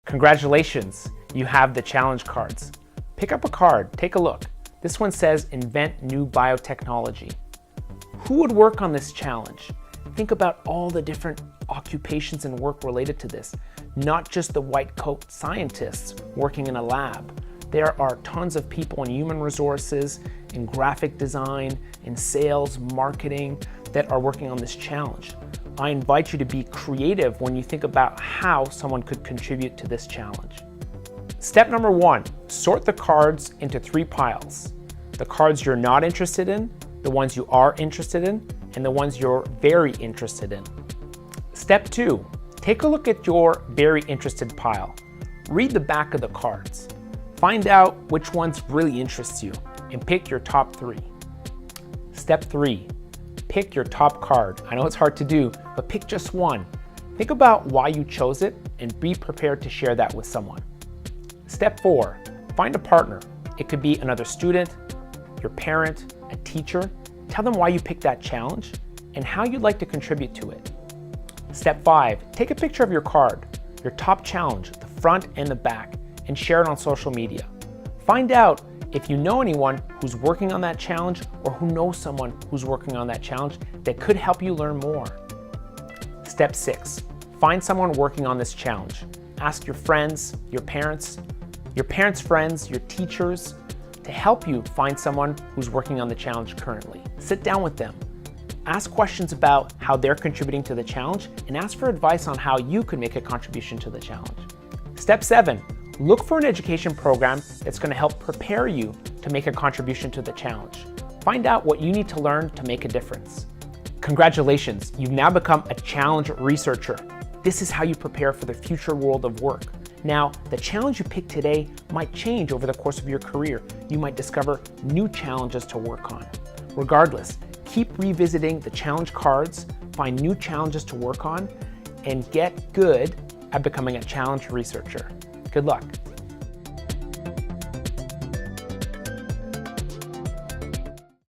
Congratulations, you have the challenge cards. Pick up a card, take a look. This one says invent new biotechnology. Who would work on this challenge? Think about all the different occupations and work related to this, not just the white coat scientists working in a lab. There are tons of people in human resources, in graphic design, in sales, marketing that are working on this challenge. I invite you to be creative when you think about how someone could contribute to this challenge. Step number 1, sort the cards into 3 piles. The cards you're not interested in, the ones you are interested in, and the ones you're very interested in. Step 2, take a look at your very interested pile. Read the back of the cards. Find out which ones really interest you and pick your top 3. Step 3, pick your top card. I know it's hard to do, but pick just one. Think about why you chose it and be prepared to share that with someone. Step 4, find a partner. It could be another student, your parent, a teacher. Tell them why you picked that challenge and how you'd like to contribute to it. Step 5, take a picture of your card, your top challenge, the front and the back, and share it on social media. Find out if you know anyone who's working on that challenge or who knows someone who's working on that challenge that could help you learn more. Step 6, find someone working on this challenge. Ask your friends, your parents' friends, your teachers to help you find someone who's working on the challenge currently. Sit down with them. Ask questions about how they're contributing to the challenge and ask for advice on how you could make a contribution to the challenge. Step 7, look for an education program that's going to help prepare you to make a contribution to the challenge. Find out what you need to learn to make a difference. Congratulations, you've now become a challenge researcher. This is how you prepare for the future world of work. Now, the challenge you pick today might change over the course of your career. You might discover new challenges to work on. Regardless, keep revisiting the challenge cards, find new challenges to work on, and get good at becoming a challenge researcher. Good luck.